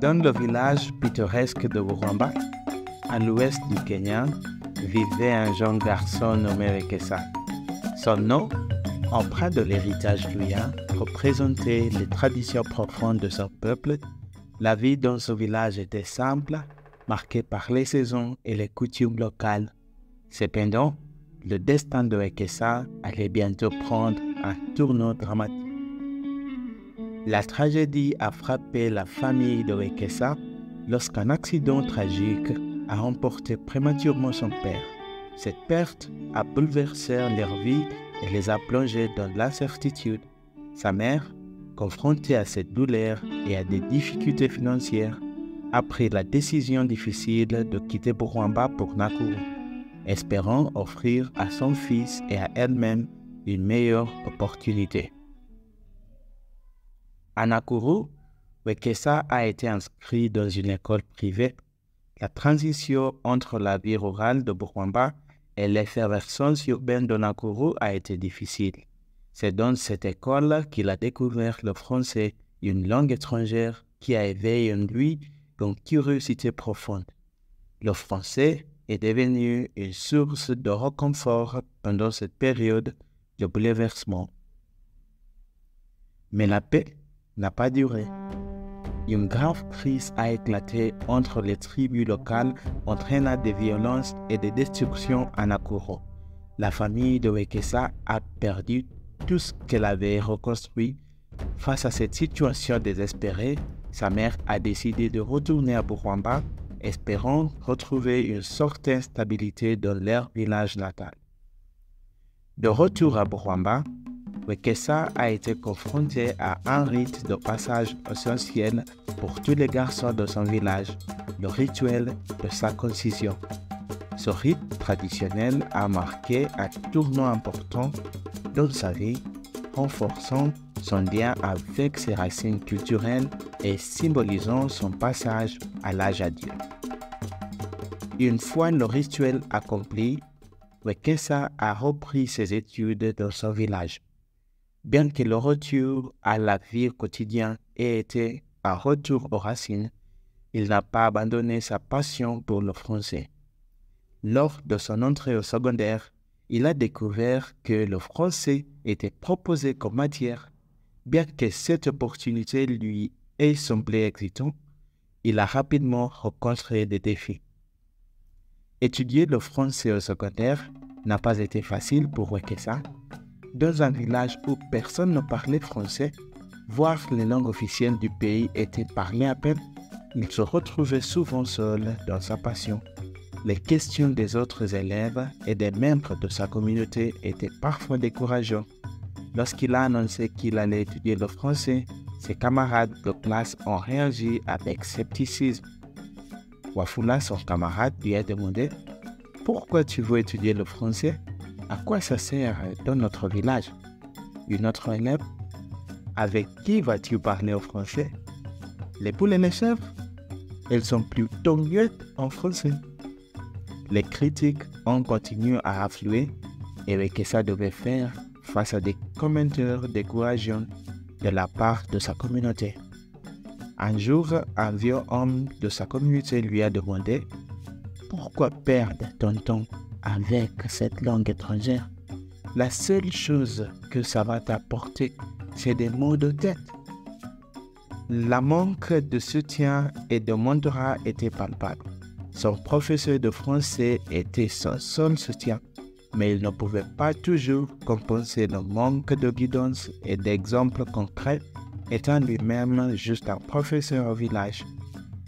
Dans le village pittoresque de Burwamba, à l'ouest du Kenya, vivait un jeune garçon nommé Wekesa. Son nom, empreint de l'héritage luyen, représentait les traditions profondes de son peuple. La vie dans ce village était simple, marquée par les saisons et les coutumes locales. Cependant, le destin de Wekesa allait bientôt prendre un tournant dramatique. La tragédie a frappé la famille de Wekesa lorsqu'un accident tragique a emporté prématurément son père. Cette perte a bouleversé leur vie et les a plongés dans l'incertitude. Sa mère, confrontée à cette douleur et à des difficultés financières, a pris la décision difficile de quitter Burwamba pour Nakuru, espérant offrir à son fils et à elle-même une meilleure opportunité. À Nakuru, Wekesa a été inscrit dans une école privée. La transition entre la vie rurale de Burwamba et l'effervescence urbaine de Nakuru a été difficile. C'est dans cette école qu'il a découvert le français, une langue étrangère qui a éveillé en lui une curiosité profonde. Le français est devenu une source de réconfort pendant cette période de bouleversement. Mais la paix n'a pas duré. Une grave crise a éclaté entre les tribus locales, entraînant des violences et des destructions à Nakuru. La famille de Wekesa a perdu tout ce qu'elle avait reconstruit. Face à cette situation désespérée, sa mère a décidé de retourner à Burwamba, espérant retrouver une certaine stabilité dans leur village natal. De retour à Burwamba, Wekesa a été confronté à un rite de passage essentiel pour tous les garçons de son village, le rituel de circoncision. Ce rite traditionnel a marqué un tournant important dans sa vie, renforçant son lien avec ses racines culturelles et symbolisant son passage à l'âge adulte. Une fois le rituel accompli, Wekesa a repris ses études dans son village. Bien que le retour à la vie quotidienne ait été un retour aux racines, il n'a pas abandonné sa passion pour le français. Lors de son entrée au secondaire, il a découvert que le français était proposé comme matière. Bien que cette opportunité lui ait semblé excitante, il a rapidement rencontré des défis. Étudier le français au secondaire n'a pas été facile pour Wekesa. Dans un village où personne ne parlait français, voire les langues officielles du pays étaient parlées à peine, il se retrouvait souvent seul dans sa passion. Les questions des autres élèves et des membres de sa communauté étaient parfois décourageantes. Lorsqu'il a annoncé qu'il allait étudier le français, ses camarades de classe ont réagi avec scepticisme. Wafula, son camarade, lui a demandé « Pourquoi tu veux étudier le français ? À quoi ça sert dans notre village ?» Une autre élève « Avec qui vas-tu parler au français ? Les poules et les chèvres ? Elles sont plutôt muettes en français. » Les critiques ont continué à affluer et Wekesa devait faire face à des commentaires décourageants de la part de sa communauté. Un jour, un vieux homme de sa communauté lui a demandé « Pourquoi perdre ton temps avec cette langue étrangère? La seule chose que ça va t'apporter, c'est des maux de tête. » La manque de soutien et de mentorat était palpable. Son professeur de français était son seul soutien, mais il ne pouvait pas toujours compenser le manque de guidance et d'exemples concrets, étant lui-même juste un professeur au village.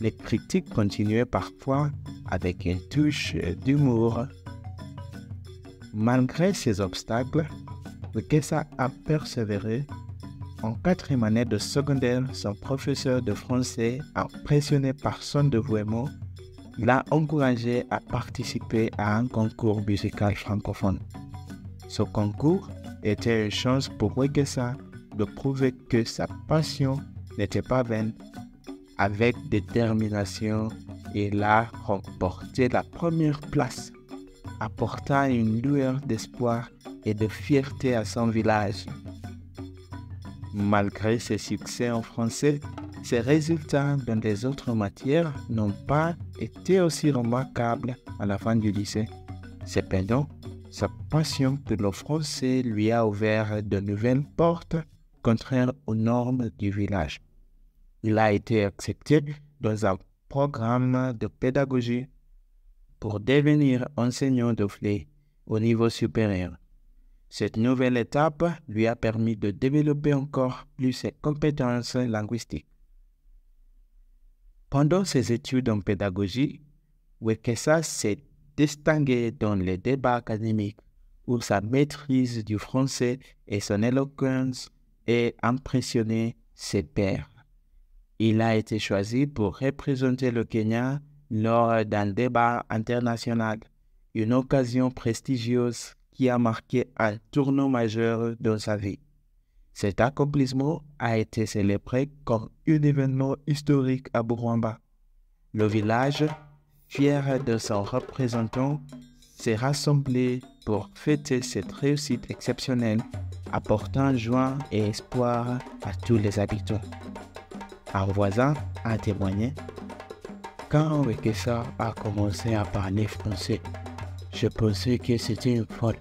Les critiques continuaient parfois avec une touche d'humour. Malgré ces obstacles, Wekesa a persévéré. En 4e année de secondaire, son professeur de français, impressionné par son dévouement, l'a encouragé à participer à un concours musical francophone. Ce concours était une chance pour Wekesa de prouver que sa passion n'était pas vaine. Avec détermination, il a remporté la première place, apportant une lueur d'espoir et de fierté à son village. Malgré ses succès en français, ses résultats dans les autres matières n'ont pas été aussi remarquables à la fin du lycée. Cependant, sa passion pour le français lui a ouvert de nouvelles portes contraires aux normes du village. Il a été accepté dans un programme de pédagogie pour devenir enseignant d'anglais au niveau supérieur. Cette nouvelle étape lui a permis de développer encore plus ses compétences linguistiques. Pendant ses études en pédagogie, Wekesa s'est distingué dans les débats académiques où sa maîtrise du français et son éloquence ont impressionné ses pairs. Il a été choisi pour représenter le Kenya lors d'un débat international, une occasion prestigieuse qui a marqué un tournant majeur dans sa vie. Cet accomplissement a été célébré comme un événement historique à Burwamba. Le village, fier de son représentant, s'est rassemblé pour fêter cette réussite exceptionnelle, apportant joie et espoir à tous les habitants. Un voisin a témoigné: quand Wekesa a commencé à parler français, je pensais que c'était une folle.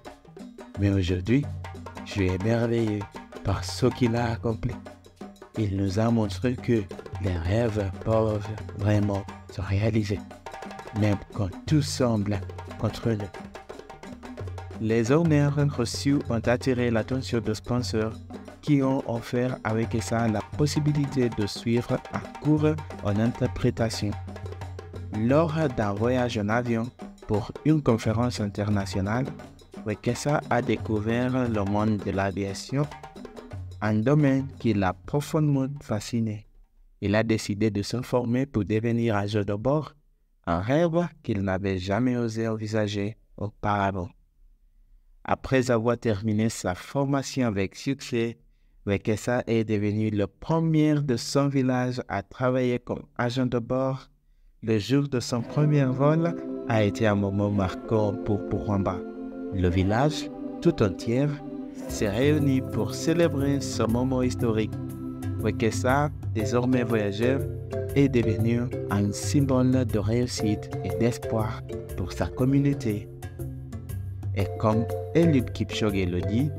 Mais aujourd'hui, je suis émerveillé par ce qu'il a accompli. Il nous a montré que les rêves peuvent vraiment se réaliser, même quand tout semble contre nous. Les honneurs reçus ont attiré l'attention des sponsors qui ont offert à Wekesa la possibilité de suivre un cours en interprétation. Lors d'un voyage en avion pour une conférence internationale, Wekesa a découvert le monde de l'aviation, un domaine qui l'a profondément fasciné. Il a décidé de se former pour devenir agent de bord, un rêve qu'il n'avait jamais osé envisager auparavant. Après avoir terminé sa formation avec succès, Wekesa est devenu le premier de son village à travailler comme agent de bord. Le jour de son premier vol a été un moment marquant pour Burwamba. Le village tout entier s'est réuni pour célébrer ce moment historique. Wekesa, désormais voyageur, est devenu un symbole de réussite et d'espoir pour sa communauté. Et comme Eliud Kipchoge le dit,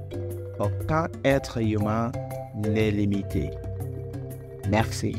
aucun être humain n'est limité. Merci.